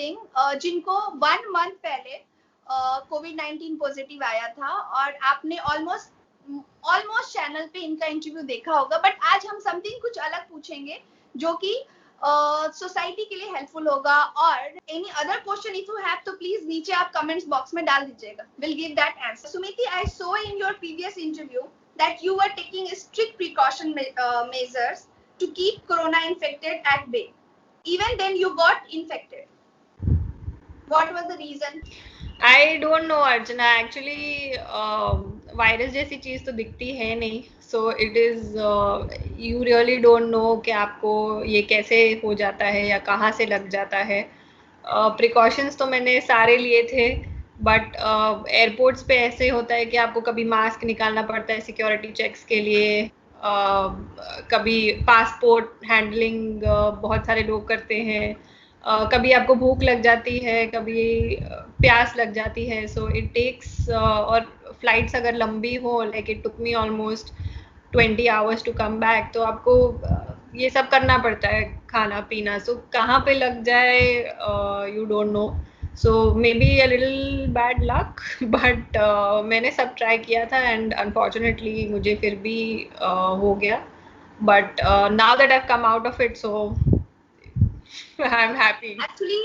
Something जिनको 1 month पहले कोविड-19 positive आया था और आपने ऑलमोस्ट चैनल पे इनका इंटरव्यू देखा होगा, बट आज हम समथिंग कुछ अलग पूछेंगे जो कि सोसाइटी के लिए हेल्पफुल होगा। और any other question if you have तो प्लीज नीचे आप कमेंट्स बॉक्स में डाल दीजिएगा, will give that answer. Sumiti, I saw in your previous interview that you were taking strict precaution measures to keep corona infected at bay, even then you got infected. What was the reason? I don't know, Archana. Actually, virus जैसी चीज तो दिखती है नहीं, so it is you really don't know कि आपको ये कैसे हो जाता है या कहाँ से लग जाता है। प्रिकॉशंस तो मैंने सारे लिए थे, बट एयरपोर्ट्स पे ऐसे होता है कि आपको कभी मास्क निकालना पड़ता है सिक्योरिटी चेक्स के लिए, कभी पासपोर्ट हैंडलिंग बहुत सारे लोग करते हैं, कभी आपको भूख लग जाती है, कभी प्यास लग जाती है, सो इट टेक्स, और फ्लाइट्स अगर लंबी हो, like it took me almost 20 hours to come back, तो आपको ये सब करना पड़ता है, खाना पीना, सो कहाँ पे लग जाए you don't know, so may be a little bad luck, but मैंने सब ट्राई किया था एंड अनफॉर्चुनेटली मुझे फिर भी हो गया, but now that I come out of it, so I am happy. Actually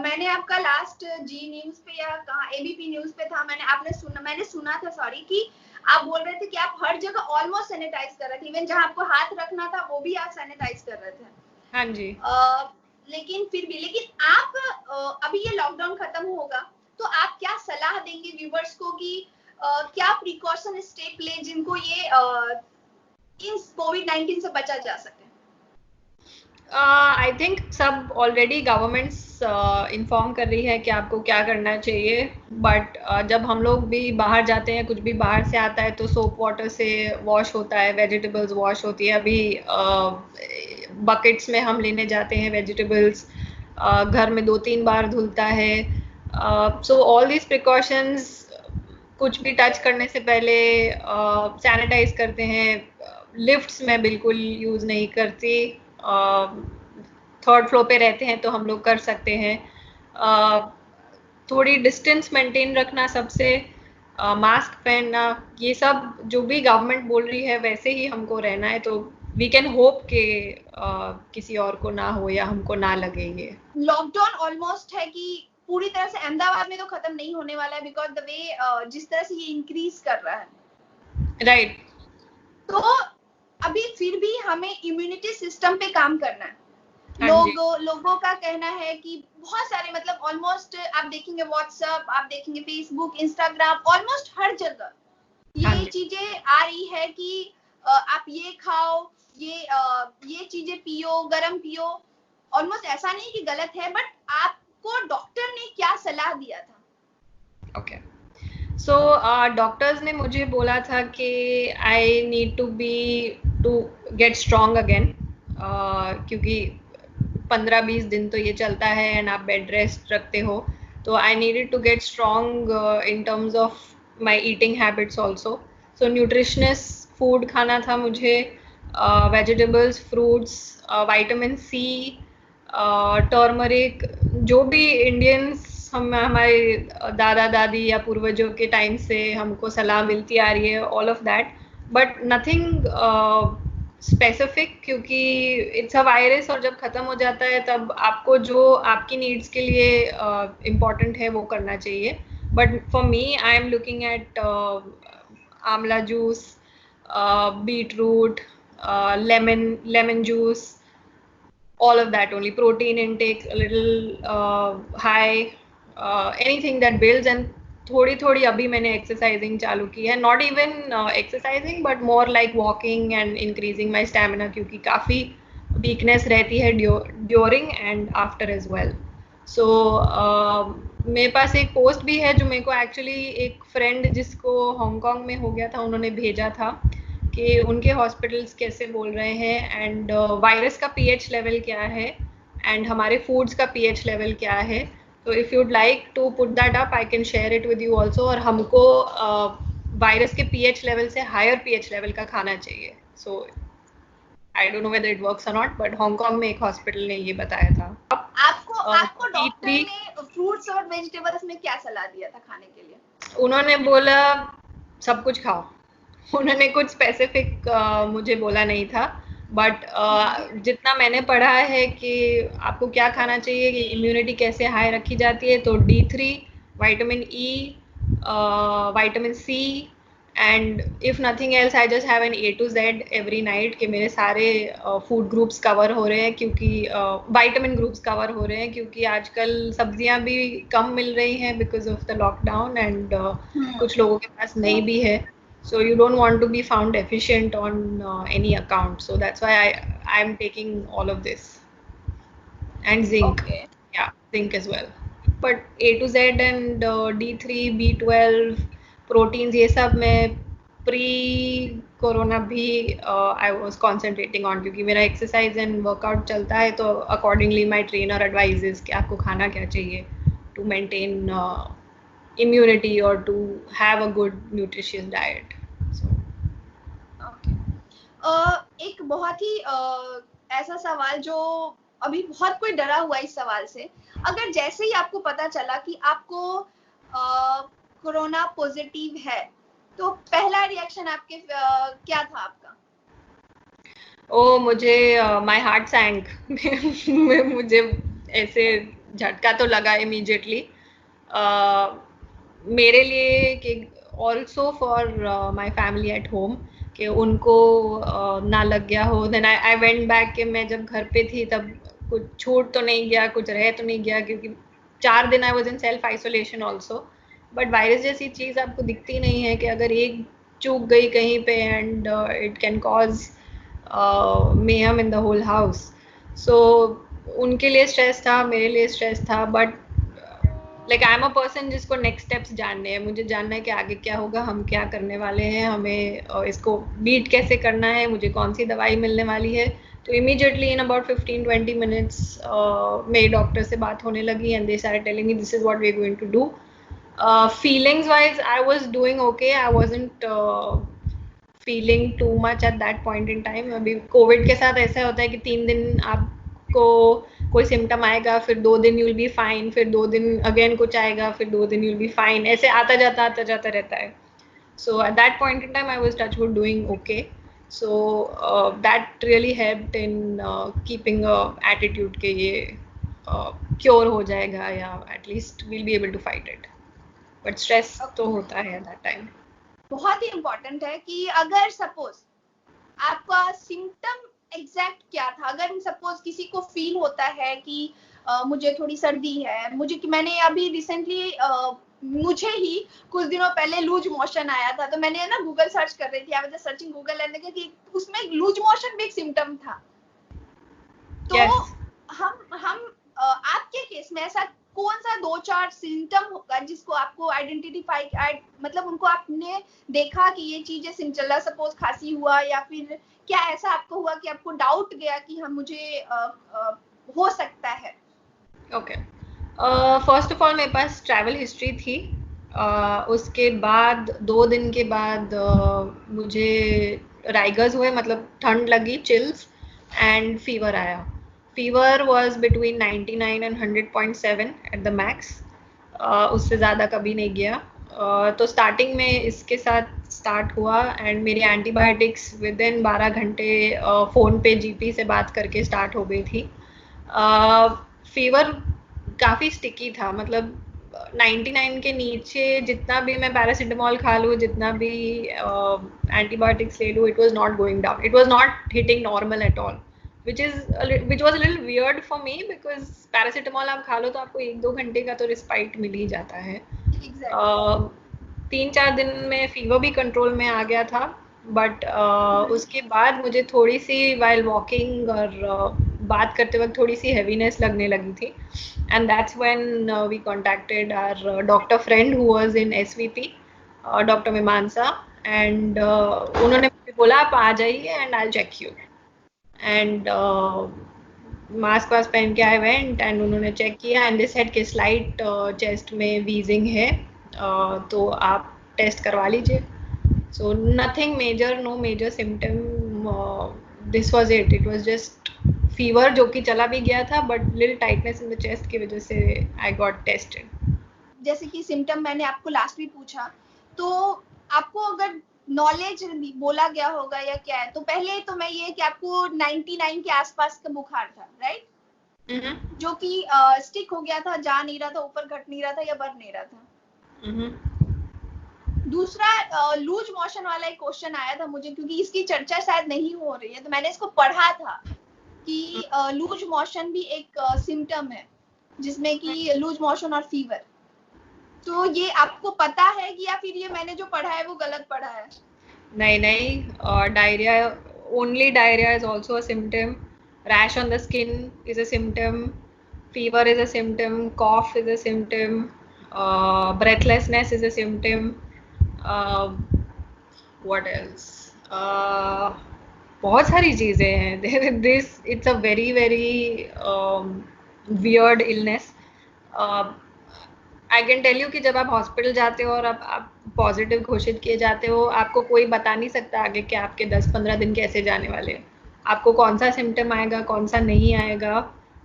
मैंने आपका लास्ट जी न्यूज पे या कहाँ एबीपी न्यूज पे था, मैंने सुना था सॉरी, कि आप बोल रहे थे कि आप हर जगह ऑलमोस्ट सैनिटाइज कर रहे थे, इवन जहाँ आपको हाथ रखना था वो भी आप सैनिटाइज कर रहे थे। हाँ जी। लेकिन आप अभी ये लॉकडाउन खत्म होगा तो आप क्या सलाह देंगे व्यूवर्स को कि क्या प्रिकॉशन स्टेप ले जिनको ये इस कोविड-19 से बचा जा सके? आई थिंक सब ऑलरेडी गवर्नमेंट्स इन्फॉर्म कर रही है कि आपको क्या करना चाहिए, बट जब हम लोग भी बाहर जाते हैं, कुछ भी बाहर से आता है तो सोप वाटर से वॉश होता है, वेजिटेबल्स वॉश होती है, अभी बकेट्स में हम लेने जाते हैं वेजिटेबल्स, घर में 2-3 बार धुलता है, सो ऑल दीज प्रिकॉशंस, कुछ भी टच करने से पहले सैनिटाइज करते हैं, लिफ्ट्स में बिल्कुल यूज़ नहीं करती, थर्ड फ्लोर पे रहते हैं तो हम लोग कर सकते हैं, थोड़ी डिस्टेंस मेंटेन रखना सबसे, मास्क पहनना, ये सब जो भी गवर्नमेंट बोल रही है वैसे ही हमको रहना है, तो वी कैन होप कि किसी और को ना हो या हमको ना लगे ये। लॉकडाउन ऑलमोस्ट है कि पूरी तरह से अहमदाबाद में तो खत्म नहीं होने वाला है, बिकॉज द वे जिस तरह से ये इंक्रीज कर रहा है, राइट। तो अभी फिर भी हमें इम्यूनिटी सिस्टम पे काम करना है। लोगों का कहना है कि बहुत सारे, मतलब ऑलमोस्ट आप देखेंगे व्हाट्सएप, आप देखेंगे फेसबुक, इंस्टाग्राम, ऑलमोस्ट हर जगह ये चीजें आ रही है कि आप ये खाओ, ये चीजें पियो, गरम पियो। ऑलमोस्ट ऐसा नहीं कि गलत है, बट आपको डॉक्टर ने क्या सलाह दिया था? ओके, सो डॉक्टर्स ने मुझे बोला था कि I need to get strong again, क्योंकि 15-20 दिन तो ये चलता है एंड आप बेड रेस्ट रखते हो, तो I needed to get strong in terms of my eating habits also, so nutritious food खाना था मुझे, vegetables, fruits, vitamin C, turmeric, जो भी इंडियंस हमारे दादा दादी या पूर्वजों के टाइम से हमको सलाह मिलती आ रही है, all of that, but nothing specific, क्योंकि इट्स अ वायरस और जब ख़त्म हो जाता है तब आपको जो आपकी नीड्स के लिए इम्पॉर्टेंट है वो करना चाहिए, but for me I am looking at amla juice, beetroot, lemon juice, all of that only, protein intake a little high, anything that builds, and थोड़ी थोड़ी अभी मैंने एक्सरसाइजिंग चालू की है, not even exercising but more like walking and increasing my stamina, क्योंकि काफ़ी weakness रहती है during and after as well, so मेरे पास एक पोस्ट भी है जो मेरे को एक्चुअली एक फ्रेंड जिसको हांगकांग में हो गया था उन्होंने भेजा था कि उनके हॉस्पिटल्स कैसे बोल रहे हैं एंड वायरस का पीएच लेवल क्या है एंड हमारे फूड्स का पीएच लेवल क्या है, तो if you'd like to put that up I can share it with you also, और हमको वायरस के पीएच लेवल से हायर पीएच लेवल का खाना चाहिए, so I don't know whether it works और नॉट, बट हांगकांग में एक हॉस्पिटल ने ये बताया था। आपको आपको डॉक्टर D3 ने फ्रूट्स और वेजिटेबल्स में क्या सलाह दिया था खाने के लिए? उन्होंने बोला सब कुछ खाओ। उन्होंने कुछ स्पेसिफिक मुझे बोला नहीं था, बट जितना मैंने पढ़ा है कि आपको क्या खाना चाहिए कि इम्यूनिटी कैसे हाई रखी जाती है, तो D3, vitamin E, vitamin C, and if nothing else I just have an A to Z every night कि मेरे सारे फूड ग्रुप्स कवर हो रहे हैं, क्योंकि विटामिन ग्रुप्स कवर हो रहे हैं, क्योंकि आजकल सब्जियां भी कम मिल रही हैं because of the lockdown, and कुछ लोगों के पास नहीं भी है. So you don't want to be found deficient on any account. So that's why I'm taking all of this. And zinc. Okay. Yeah, zinc as well. But A to Z and D3, B12, proteins, ये सब मैं pre-corona भी I was concentrating on, क्योंकि मेरा exercise and workout चलता है, तो accordingly my trainer advises कि आपको खाना क्या चाहिए to maintain immunity or to have a good nutritious diet. So okay. एक बहुत ही ऐसा सवाल जो अभी बहुत कोई डरा हुआ है इस सवाल से, अगर जैसे ही आपको पता चला कि आपको कोरोना पॉजिटिव है, तो पहला रिएक्शन आपके क्या था आपका? मुझे माय हार्ट सैंक. मुझे ऐसे झटका तो लगा इमीडिएटली मेरे लिए, कि also for my family at home, कि उनको ना लग गया हो. देन आई वेंट बैक कि मैं जब घर पे थी तब कुछ छूट तो नहीं गया, कुछ रह तो नहीं गया, क्योंकि 4 दिन I was in self isolation also. But virus जैसी चीज़ आपको दिखती नहीं है कि अगर एक चूक गई कहीं पे and it can cause mayhem in the whole house. So उनके लिए स्ट्रेस था, मेरे लिए स्ट्रेस था, but like I am a person जिसको नेक्स्ट स्टेप्स जानने हैं. मुझे जानना है कि आगे क्या होगा, हम क्या करने वाले हैं, हमें इसको बीट कैसे करना है, मुझे कौन सी दवाई मिलने वाली है. तो इमीडिएटली इन अबाउट 15-20 मिनट्स मेरे डॉक्टर से बात होने लगी, and they started telling me this is what we are going to do. Feelings wise I was doing okay, I wasn't feeling too much at that point in time. अभी COVID के साथ ऐसा होता है कि 3 दिन आपको कोई सिम्टम आएगा, फिर 2 दिन यू विल बी फाइन, फिर 2 दिन अगेन कुछ आएगा, फिर 2 दिन यू विल बी फाइन, ऐसे आता जाता रहता है. So at that point in time I was touchwood doing okay. So that really helped in keeping attitude के ये क्योर हो जाएगा, या at least we'll be able to fight it. But stress तो होता है एट दैट टाइम. बहुत ही important है कि अगर सपोज आपका सिम्टम एग्जैक्ट क्या था, अगर सपोज किसी को फील होता है कि मुझे थोड़ी सर्दी है, मैंने अभी रिसेंटली मुझे ही कुछ दिनों पहले लूज मोशन आया था, तो मैंने ना गूगल सर्च कर रही थी, I was searching Google and कि उसमें लूज मोशन भी एक सिम्टम था. तो yes. हम आपके केस में ऐसा कौन सा 2-4 सिम्टम होगा जिसको आपको आइडेंटिफाई, मतलब उनको आपने देखा कि ये चीजें सिम्टम, सपोज खांसी हुआ, या फिर क्या ऐसा आपको हुआ कि आपको डाउट गया कि हम मुझे हो सकता है? ओके, फर्स्ट ऑफ ऑल मेरे पास ट्रैवल हिस्ट्री थी. उसके बाद 2 दिन के बाद मुझे राइगर्स हुए, मतलब ठंड लगी, चिल्स, एंड फीवर आया. Fever was between 99 and 100.7 at the max. उससे ज़्यादा कभी नहीं गया. तो स्टार्टिंग में इसके साथ स्टार्ट हुआ, एंड मेरी एंटीबायोटिक्स विद इन 12 घंटे फ़ोन पे जीपी से बात करके स्टार्ट हो गई थी. फीवर काफ़ी स्टिकी था, मतलब 99 के नीचे जितना भी मैं पैरासीटामॉल खा लूँ, जितना भी एंटीबायोटिक्स ले लूँ, it was not going down, it was not hitting normal at all, which was a little weird for me because paracetamol आप खा लो तो आपको 1-2 घंटे का तो रिस्पाइट मिल ही जाता है. 3-4 दिन में फीवर भी कंट्रोल में आ गया था, बट उसके बाद मुझे थोड़ी सी वाइल वॉकिंग और बात करते वक्त थोड़ी सी हैवीनेस लगने लगी थी, and that's when we contacted our doctor friend who was in SVP, doctor Mimansa, and उन्होंने मुझे बोला आप आ जाइए and I will check you. And mask वास्क पहन के आई वेंट, एंड उन्होंने चेक किया, एंड दे सेड कि स्लाइट चेस्ट में वीजिंग है, तो आप टेस्ट करवा लीजिए. So nothing major, no major symptom, this was it. It was just fever जो कि चला भी गया था, but little tightness in the chest की वजह से आई गॉट टेस्टेड। जैसे कि सिम्टम मैंने आपको लास्ट भी पूछा, तो आपको अगर नॉलेज बोला गया होगा या क्या है, तो पहले तो मैं ये कि आपको 99 के आसपास का बुखार था, राइट? जो कि स्टिक हो गया था, जा नहीं रहा था, ऊपर घट नहीं रहा था या बढ़ नहीं रहा था। दूसरा लूज मोशन वाला एक क्वेश्चन आया था मुझे, क्योंकि इसकी चर्चा शायद नहीं हो रही है, तो मैंने इसको पढ़ा था कि लूज मोशन भी एक सिम्टम है, जिसमें कि लूज मोशन और फीवर। तो ये आपको पता है कि या फिर ये मैंने जो पढ़ा है वो गलत पढ़ा है? नहीं, diarrhoea, only diarrhoea is also a symptom, rash on the skin is a symptom, fever is a symptom, cough is a symptom, breathlessness is a symptom, what else, बहुत सारी चीज़ें हैं। this it's a very very weird illness. I can tell you कि जब आप hospital जाते हो और आप पॉजिटिव घोषित किए जाते हो, आपको कोई बता नहीं सकता आगे कि आपके 10-15 दिन कैसे जाने वाले हैं, आपको कौन सा सिम्टम आएगा, कौन सा नहीं आएगा।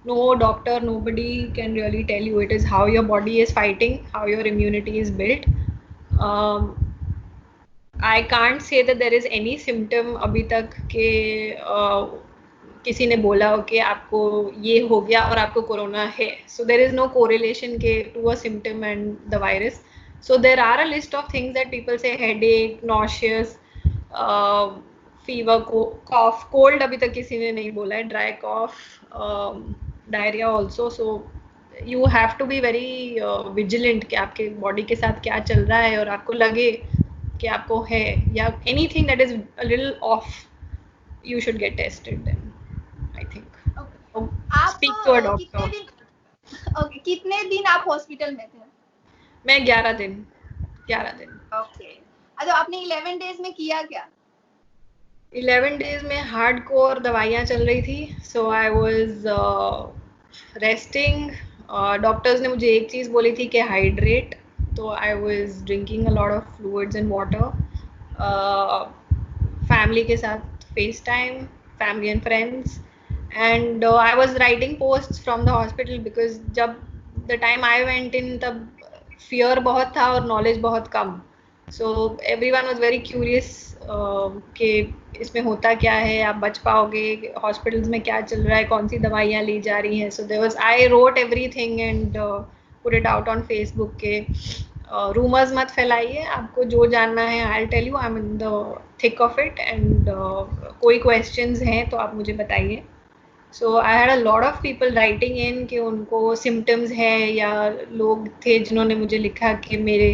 No doctor, nobody can really tell you. It is how your body is fighting, how your immunity is built. I can't say that there is any symptom अभी तक के किसी ने बोला हो कि आपको ये हो गया और आपको कोरोना है। So there is no correlation के to a symptom and the virus. So there are a list of things that people say, headache, nauseous, fever, cough, cold अभी तक किसी ने नहीं बोला है, dry cough, diarrhoea also. So you have to be very vigilant कि आपके body के साथ क्या चल रहा है, और आपको लगे कि आपको है या anything that is a little of, you should get tested then, I think. आप speak to a doctor. कितने दिन आप हॉस्पिटल में थे? मैं 11 दिन। ओके। अच्छा, आपने 11 डेज में किया क्या? 11 डेज में हार्डकोर दवाइयाँ चल रही थी, सो आई वाज रेस्टिंग। डॉक्टर्स ने मुझे एक चीज़ बोली थी कि हाइड्रेट, तो I was drinking a lot of fluids and water. Family के साथ FaceTime, family and friends, and I was writing posts from the hospital because जब the time I went in तब fear बहुत था और knowledge बहुत कम, so everyone was very curious कि इसमें होता क्या है, आप बच पाओगे, हॉस्पिटल्स में क्या चल रहा है, कौन सी दवाइयाँ ली जा रही हैं। So there was, I wrote everything and put it out on Facebook के रूमर्स मत फैलाइए, आपको जो जानना है I tell you, I am in the thick of it, and कोई क्वेश्चंस हैं तो आप मुझे बताइए। So I had a lot of people writing in कि उनको सिम्टम्स हैं, या लोग थे जिन्होंने मुझे लिखा कि मेरे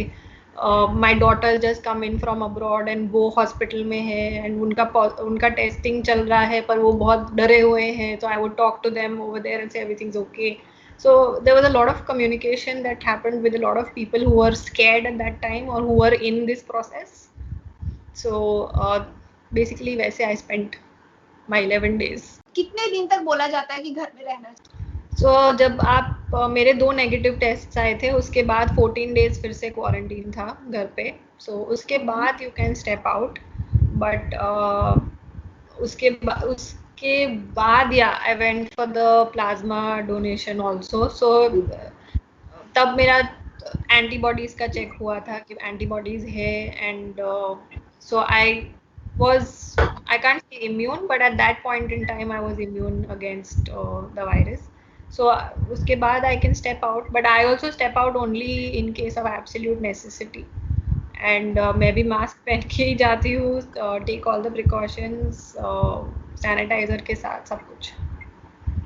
my daughter just come in from abroad and वो हॉस्पिटल में है एंड उनका टेस्टिंग चल रहा है पर वो बहुत डरे हुए हैं, तो I would talk to them over there and say everything is okay. So there was a lot of communication that happened with a lot of people who were scared at that time or who were in this process. So basically वैसे I spent my 11 days. कितने दिन तक बोला जाता है कि घर में रहना चाहिए? So जब आप मेरे 2 नेगेटिव टेस्ट आए थे, उसके बाद 14 डेज फिर से क्वारंटीन था घर पे. So उसके बाद you can step out, but उसके बाद या I went for the plasma donation also. So तब मेरा एंटीबॉडीज का चेक हुआ था कि एंटीबॉडीज है, and so I can't say immune, but at that point in time I was immune against the virus. So उसके बाद I can step out, but I also step out only in case of absolute necessity. And मैं भी mask पहन के ही जाती हूँ, take all the precautions, sanitiser के साथ सब कुछ.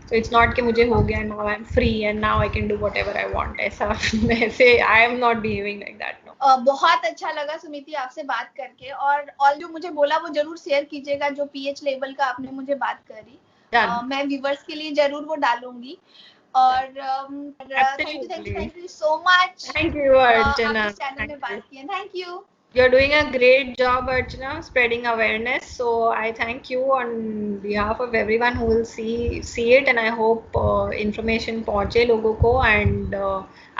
तो इट्स नॉट कि मुझे हो गया, now I am free and now I can do whatever I want, ऐसा वैसे I am not behaving like that. No. बहुत अच्छा लगा सुमिति आपसे बात करके, और जो मुझे बोला वो जरूर शेयर कीजिएगा, जो पीएच लेवल का आपने मुझे बात करी. मैं व्यूअर्स के लिए जरूर वो डालूंगी. और thank you so much. Thank you Archana, आप चैनल में बात किए. Thank you. You're doing a great job, Archana, spreading awareness. So I thank you on behalf of everyone who will see it, and I hope information पहुंचे लोगों को, and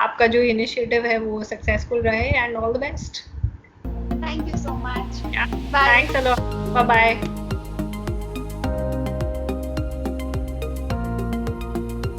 आपका जो initiative है वो successful रहे, and all the best. Thank you so much. Yeah. Bye. Thanks a lot. Bye bye.